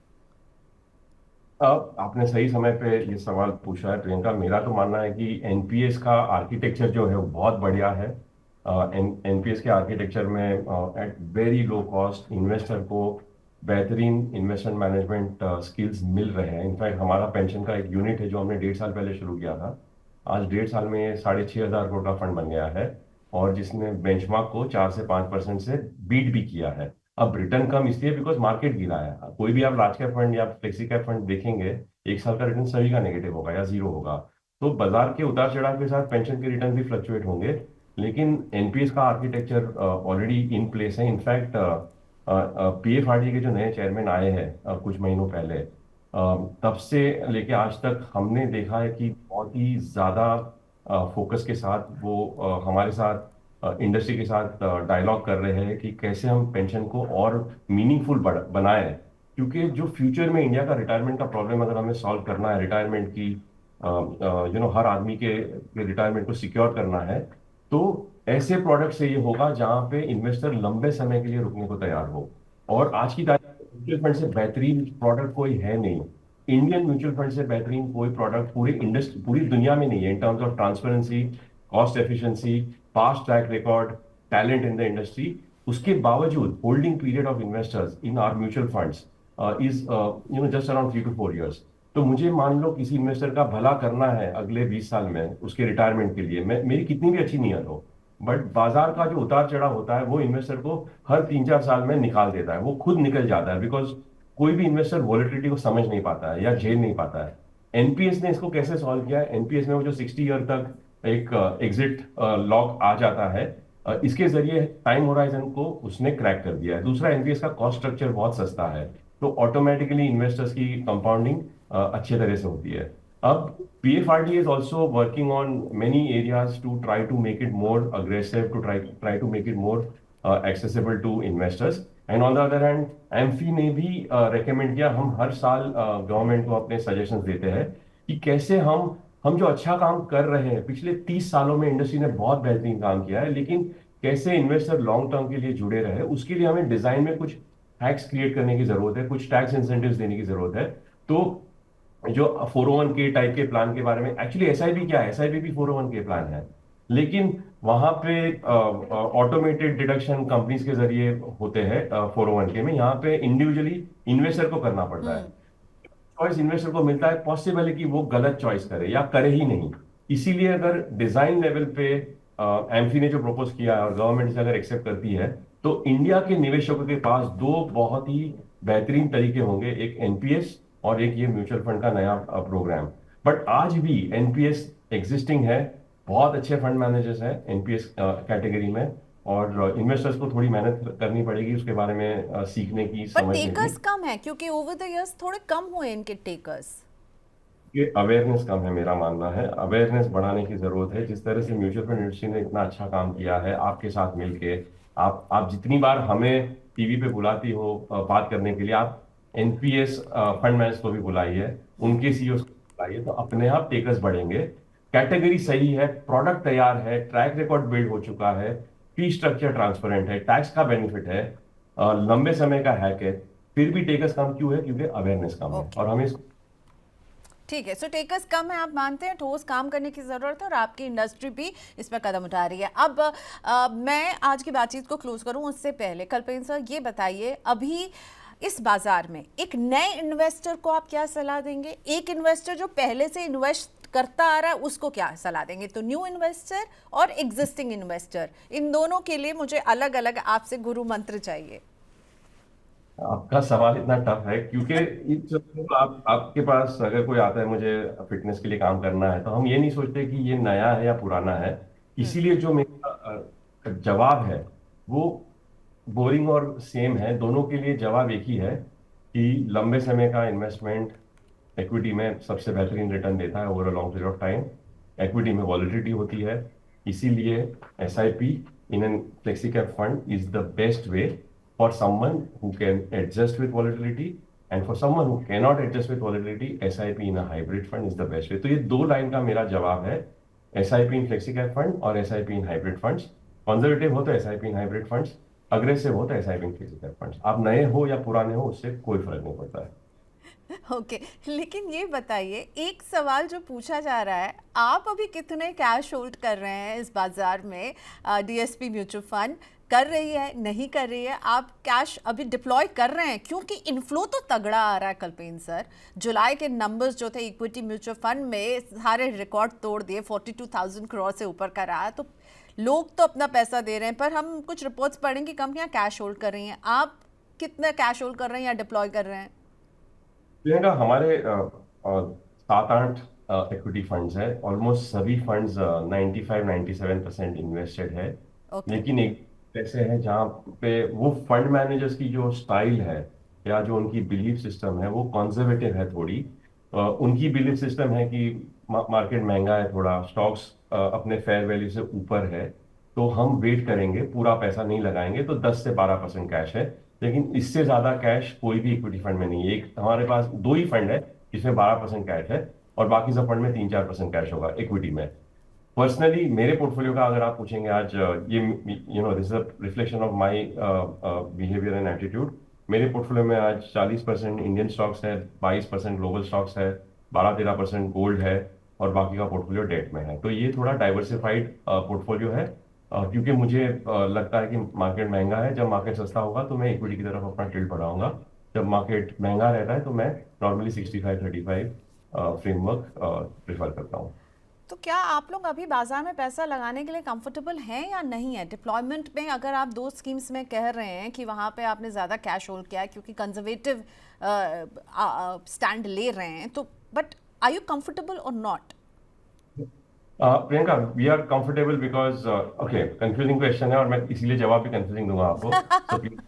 अब आपने सही समय पे ये सवाल पूछा है प्रियंका। मेरा तो मानना है कि एनपीएस का आर्किटेक्चर जो है वो बहुत बढ़िया है। एनपीएस के आर्किटेक्चर में at very low cost investor को बेहतरीन इन्वेस्टमेंट मैनेजमेंट स्किल्स मिल रहे हैं। इनफैक्ट हमारा पेंशन का एक यूनिट है जो हमने 1.5 साल पहले शुरू किया था, आज 1.5 साल में 6,500 करोड़ का फंड बन गया है, और जिसने बेंचमार्क को 4 से 5% से बीट भी किया है। अब रिटर्न कम इसलिए बिकॉज मार्केट गिरा है। कोई भी आप लार्ज कैप फंड या फ्लेक्सी कैप फंड देखेंगे, 1 साल का रिटर्न सभी का नेगेटिव होगा या जीरो होगा। तो बाजार के उतार चढ़ाव के साथ पेंशन के रिटर्न भी फ्लक्चुएट होंगे, लेकिन एनपीएस का आर्किटेक्चर ऑलरेडी इन प्लेस है। इनफैक्ट पीएफआरडी के जो नए चेयरमैन आए हैं कुछ महीनों पहले, तब से लेके आज तक हमने देखा है कि बहुत ही ज्यादा फोकस के साथ वो हमारे साथ इंडस्ट्री के साथ डायलॉग कर रहे हैं कि कैसे हम पेंशन को और मीनिंगफुल बनाएं। क्योंकि जो फ्यूचर में इंडिया का रिटायरमेंट का प्रॉब्लम अगर हमें सॉल्व करना है, रिटायरमेंट की हर आदमी के रिटायरमेंट को सिक्योर करना है, तो ऐसे प्रोडक्ट से ये होगा जहां पे इन्वेस्टर लंबे समय के लिए रुकने को तैयार हो। और आज की तारीख में म्यूचुअल फंड से बेहतरीन प्रोडक्ट कोई है नहीं। इंडियन म्यूचुअल फंड से बेहतरीन कोई प्रोडक्ट पूरी इंडस्ट्री, पूरी दुनिया में नहीं है इन terms of transparency, cost efficiency, past track record, talent in the industry. उसके बावजूद holding period of investors in are mutual funds is just around 3 to 4 years। तो मुझे मान लो किसी इन्वेस्टर का भला करना है अगले 20 साल में उसके रिटायरमेंट के लिए, मेरी कितनी भी अच्छी नीयत हो, बट बाजार का जो उतार चढ़ाव होता है वो इन्वेस्टर को हर 3-4 साल में निकाल देता है। वो खुद निकल जाता है बिकॉज कोई भी इन्वेस्टर वॉलेटिलिटी को समझ नहीं पाता है या झेल नहीं पाता है। एनपीएस ने इसको कैसे सॉल्व किया है? एनपीएस में वो जो 60 ईयर तक एक एग्जिट लॉक आ जाता है, इसके जरिए टाइम होराइजन को उसने क्रैक कर दिया है। दूसरा, एनपीएस का कॉस्ट स्ट्रक्चर बहुत सस्ता है, तो ऑटोमेटिकली इन्वेस्टर्स की कंपाउंडिंग अच्छे तरह से होती है। अब PFRD is also working on many areas to try to make it more aggressive, to try to make it more accessible to investors. And on the other hand, amphi ने भी recommend किया, हम हर साल गवर्नमेंट को अपने suggestions देते हैं कि कैसे हम जो अच्छा काम कर रहे हैं, पिछले 30 सालों में इंडस्ट्री ने बहुत बेहतरीन काम किया है, लेकिन कैसे इन्वेस्टर लॉन्ग टर्म के लिए जुड़े रहे, उसके लिए हमें डिजाइन में कुछ हैक्स क्रिएट करने की जरूरत है, कुछ टैक्स इंसेंटिव्स देने की जरूरत है। तो जो 401k टाइप के प्लान के बारे में, एक्चुअली एसआईपी क्या है? एसआईपी भी 401k प्लान है, लेकिन वहां पे ऑटोमेटेड डिडक्शन कंपनीज के जरिए होते हैं 401k में। यहाँ पे इंडिविजुअली इन्वेस्टर को करना पड़ता है। चॉइस इन्वेस्टर को मिलता है, पॉसिबल है कि वो गलत चॉइस करे या करे ही नहीं। इसीलिए अगर डिजाइन लेवल पे एम्फी ने जो प्रपोज किया है और गवर्नमेंट से अगर एक्सेप्ट करती है, तो इंडिया के निवेशकों के पास दो बहुत ही बेहतरीन तरीके होंगे, एक एनपीएस और एक ये म्यूचुअल फंड का नया प्रोग्राम। बट आज भी एनपीएस एग्जिस्टिंग है, बहुत अच्छे फंड मैनेजर्स हैं एनपीएस कैटेगरी में, और इन्वेस्टर्स को थोड़ी मेहनत करनी पड़ेगी उसके बारे में सीखने की, पर समझने की। टेकर्स कम है क्योंकि ओवर द इयर्स थोड़े कम हुए इनके टेकर्स। ये अवेयरनेस कम है, मेरा मानना है अवेयरनेस बढ़ाने की जरूरत है। जिस तरह से म्यूचुअल फंड इंडस्ट्री ने इतना अच्छा काम किया है आपके साथ मिलके, आप जितनी बार हमें टीवी पे बुलाती हो बात करने के लिए, आप एनपीएस फंड मैनेजर्स को भी बुलाइए, उनके सीईओ को बुलाइए, तो अपने आप टेकर्स बढ़ेंगे। कैटेगरी सही है, प्रोडक्ट तैयार है, ट्रैक रिकॉर्ड बिल्ड हो चुका है, फी स्ट्रक्चर ट्रांसपेरेंट है, टैक्स का बेनिफिट है, लंबे समय का हैक है, फिर भी टेकर्स कम क्यों है? क्योंकि अवेयरनेस कम है। ओके, और हमें इसको ठीक है, सो टेकर्स कम है, आप मानते हैं ठोस काम करने की ज़रूरत है और आपकी इंडस्ट्री भी इस पर कदम उठा रही है। अब मैं आज की बातचीत को क्लोज करूं उससे पहले कल्पेन सर ये बताइए, अभी इस बाजार में एक नए इन्वेस्टर को आप क्या सलाह देंगे? एक इन्वेस्टर जो पहले से इन्वेस्ट करता आ रहा है उसको क्या सलाह देंगे? तो न्यू इन्वेस्टर और एग्जिस्टिंग इन्वेस्टर, इन दोनों के लिए मुझे अलग अलग आपसे गुरु मंत्र चाहिए। आपका सवाल इतना टफ है क्योंकि इस आपके पास अगर कोई आता है मुझे फिटनेस के लिए काम करना है, तो हम ये नहीं सोचते कि ये नया है या पुराना है। हम्म। इसीलिए जो मेरा जवाब है वो बोरिंग और सेम है। दोनों के लिए जवाब एक ही है कि लंबे समय का इन्वेस्टमेंट इक्विटी में सबसे बेहतरीन रिटर्न देता है over a long period of time. Equity में वॉलिटिलिटी होती है, इसीलिए SIP in an flexi cap fund is the best way for someone who can adjust with volatility, and for someone who cannot adjust with volatility, SIP in a hybrid fund is the best way। तो ये दो line का मेरा जवाब है, SIP इन flexi cap fund और SIP in hybrid funds. Conservative हो तो SIP in hybrid funds, aggressive हो तो SIP इन फ्लेक्सी कैप फंड्स। आप नए हो या पुराने हो उससे कोई फर्क नहीं पड़ता है। ओके, लेकिन ये बताइए, एक सवाल जो पूछा जा रहा है, आप अभी कितने कैश होल्ड कर रहे हैं इस बाजार में? डीएसपी म्यूचुअल फंड कर रही है, नहीं कर रही है? आप कैश अभी डिप्लॉय कर रहे हैं? क्योंकि इनफ्लो तो तगड़ा आ रहा है कल्पेन सर। जुलाई के नंबर्स जो थे इक्विटी म्यूचुअल फंड में सारे रिकॉर्ड तोड़ दिए, 42,000 करोड़ से ऊपर का रहा। तो लोग तो अपना पैसा दे रहे हैं, पर हम कुछ रिपोर्ट्स पढ़ें कि कंपनियां कैश होल्ड कर रही हैं। आप कितना कैश होल्ड कर रहे हैं या डिप्लॉय कर रहे हैं? प्रियंका, हमारे 7-8 इक्विटी फंड्स है। ऑलमोस्ट सभी फंड्स 95-97% इन्वेस्टेड है। ओके। लेकिन एक ऐसे हैं जहाँ पे वो फंड मैनेजर्स की जो स्टाइल है या जो उनकी बिलीफ सिस्टम है वो कंजर्वेटिव है थोड़ी। उनकी बिलीफ सिस्टम है कि मार्केट महंगा है, थोड़ा स्टॉक्स अपने फेयर वैल्यू से ऊपर है, तो हम वेट करेंगे, पूरा पैसा नहीं लगाएंगे। तो 10 से 12% कैश है, लेकिन इससे ज्यादा कैश कोई भी इक्विटी फंड में नहीं है। एक हमारे पास दो ही फंड है जिसमें 12% कैश है और बाकी सब फंड में 3-4% कैश होगा इक्विटी में। पर्सनली मेरे पोर्टफोलियो का अगर आप पूछेंगे आज, ये this is a reflection of my behaviour and attitude. मेरे पोर्टफोलियो में आज 40% इंडियन स्टॉक्स है, 22% ग्लोबल स्टॉक्स है, 12-13% गोल्ड है और बाकी का पोर्टफोलियो डेट में है। तो ये थोड़ा डाइवर्सिफाइड पोर्टफोलियो है, क्योंकि मुझे लगता है कि मार्केट महंगा है। जब मार्केट सस्ता होगा तो मैं इक्विटी की तरफ अपना टिल्ट बढ़ाऊंगा। जब मार्केट महंगा रहता है तो मैं नॉर्मली 65-35 फ्रेमवर्क प्रेफर करता हूँ। तो क्या आप लोग अभी बाजार में पैसा लगाने के लिए कंफर्टेबल हैं या नहीं है? डिप्लॉयमेंट में अगर आप दो स्कीम्स में कह रहे हैं कि वहाँ पे आपने ज़्यादा कैश होल्ड किया है क्योंकि कंजर्वेटिव स्टैंड ले रहे हैं, तो बट आर यू कंफर्टेबल और not? Priyanka, we are comfortable because okay, confusing question है और मैं इसीलिए जवाब भी कंफ्यूजिंग दूंगा आपको। सो प्लीज,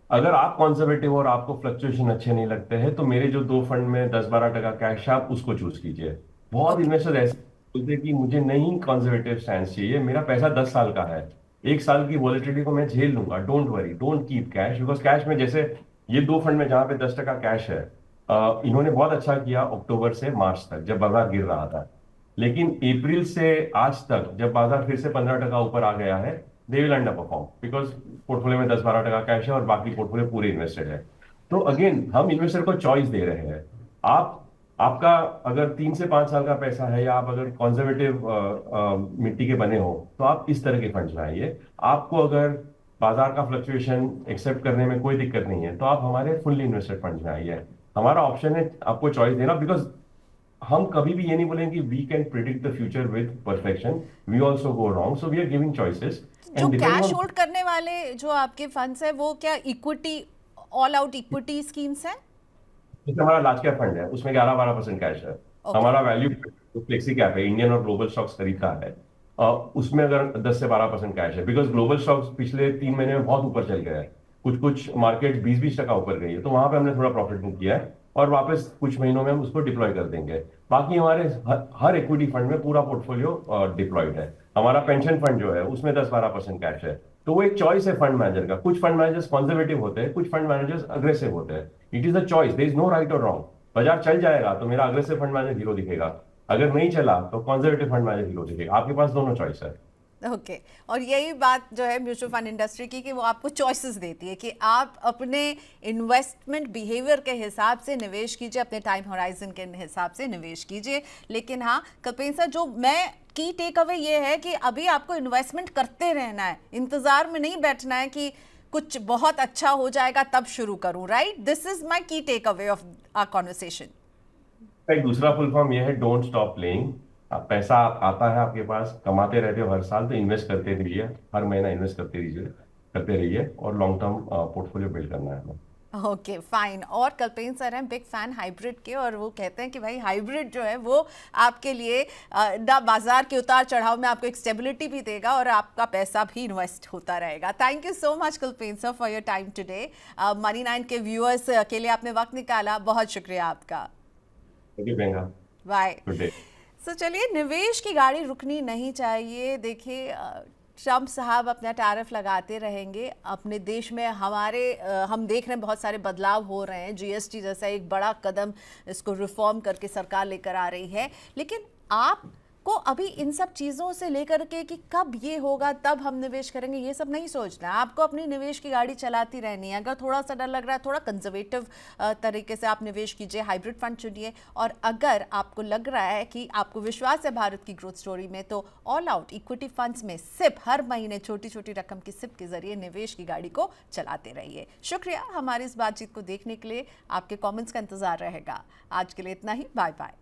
अगर आप कंजर्वेटिव और आपको फ्लक्चुएशन अच्छे नहीं लगते हैं तो मेरे जो दो फंड में 10-12% कैश है आप उसको चूज कीजिए। बहुत ओके। इन्वेस्टर ऐसे बोलते हैं कि मुझे नहीं कंजर्वेटिव स्टैंड चाहिए, मेरा पैसा 10 साल का है, 1 साल की वॉलेटिलिटी को मैं झेल लूंगा, don't worry, don't keep cash. Because cash में जैसे ये दो फंड में जहां पे 10% कैश है, इन्होंने बहुत अच्छा किया अक्टूबर से मार्च तक जब बाजार गिर रहा था। लेकिन अप्रैल से आज तक जब बाजार फिर से 15% ऊपर आ गया है, they will under perform because portfolio में 10-12% कैश है और बाकी पोर्टफोलियो पूरे इन्वेस्टेड है। तो अगेन हम इन्वेस्टर को चॉइस दे रहे हैं। आप आपका अगर 3 से 5 साल का पैसा है या आप अगर कंजर्वेटिव मिट्टी के बने हो तो आप इस तरह के फंड्स में आइए। आपको अगर बाजार का फ्लक्चुएशन एक्सेप्ट करने में कोई दिक्कत नहीं है तो आप हमारे फुल्ली इन्वेस्टेड फंड्स में आइए। हमारा ऑप्शन है आपको चॉइस देना, बिकॉज हम कभी भी ये नहीं बोलेंगे कि we can predict the future with perfection, we also go wrong, so we are giving choices जो and depending cash on. Hold करने वाले जो आपके फंड्स है वो क्या equity, all out equity schemes हैं? जैसे हमारा लार्ज कैप फंड है उसमें 11-12% कैश है। ओके। हमारा वैल्यू फ्लेक्सी कैप है, इंडियन और ग्लोबल स्टॉक्स खरीदता है, उसमें अगर 10 से 12% कैश है, बिकॉज ग्लोबल स्टॉक्स पिछले 3 महीने में बहुत ऊपर चल गए हैं। कुछ कुछ मार्केट 20-20% ऊपर गई है, तो वहां पे हमने थोड़ा प्रॉफिट बुक किया है और वापस कुछ महीनों में हम उसको डिप्लॉय कर देंगे। बाकी हमारे हर इक्विटी फंड में पूरा पोर्टफोलियो डिप्लॉयड है। हमारा पेंशन फंड जो है उसमें 10-12% कैश है। तो वो एक चॉइस है फंड मैनेजर का। कुछ फंड मैनेजर्स कंजर्वेटिव होते हैं, कुछ फंड मैनेजर्स अग्रेसिव होते हैं। It is a choice, there is no right और रॉन्ग। बाजार चल जाएगा तो मेरा अग्रेसिव फंड मैनेजर हीरो दिखेगा, अगर नहीं चला तो कंजर्वेटिव फंड मैनेजर हीरो दिखेगा। आपके पास दोनों चॉइस है। ओके और यही बात जो है म्यूचुअल फंड इंडस्ट्री की कि वो आपको चॉइसेस देती है कि आप अपने इन्वेस्टमेंट बिहेवियर के हिसाब से निवेश कीजिए, अपने टाइम होराइजन के हिसाब से निवेश कीजिए। लेकिन हाँ कल्पेन सर, जो मैं की टेक अवे ये है कि अभी आपको इन्वेस्टमेंट करते रहना है, इंतजार में नहीं बैठना है कि कुछ बहुत अच्छा हो जाएगा तब शुरू करूं, right? This is my key takeaway of our conversation. एक दूसरा फुल फॉर्म ये है, डोंट स्टॉप प्लेइंग। पैसा आता है आपके पास, कमाते रहते हो हर साल, तो इन्वेस्ट करते रहिए, हर महीना इन्वेस्ट करते रहिए और लॉन्ग टर्म पोर्टफोलियो बिल्ड करना है हमें। Okay fine. और कल्पेन सर हैं बिग फैन हाइब्रिड के, और वो कहते हैं कि भाई हाइब्रिड जो है वो आपके लिए ना बाजार के उतार चढ़ाव में आपको एक स्टेबिलिटी भी देगा और आपका पैसा भी इन्वेस्ट होता रहेगा। Thank you so much कल्पेन sir for your time today. Money 9 के व्यूअर्स के लिए आपने वक्त निकाला, बहुत शुक्रिया आपका। बाय। Good day. सो चलिए, निवेश की गाड़ी रुकनी नहीं चाहिए। देखिए ट्रम्प साहब अपना टैरिफ लगाते रहेंगे, अपने देश में हम देख रहे हैं बहुत सारे बदलाव हो रहे हैं, जीएसटी जैसा एक बड़ा कदम इसको रिफॉर्म करके सरकार लेकर आ रही है। लेकिन आपको अभी इन सब चीज़ों से लेकर के कि कब ये होगा तब हम निवेश करेंगे, ये सब नहीं सोचना है। आपको अपनी निवेश की गाड़ी चलाती रहनी है। अगर थोड़ा सा डर लग रहा है, थोड़ा कंजर्वेटिव तरीके से आप निवेश कीजिए, हाइब्रिड फंड चुनिए। और अगर आपको लग रहा है कि आपको विश्वास है भारत की ग्रोथ स्टोरी में, तो ऑल आउट इक्विटी फंड्स में सिप हर महीने छोटी छोटी रकम की सिप के जरिए निवेश की गाड़ी को चलाते रहिए। शुक्रिया हमारी इस बातचीत को देखने के लिए। आपके कमेंट्स का इंतजार रहेगा। आज के लिए इतना ही, बाय बाय।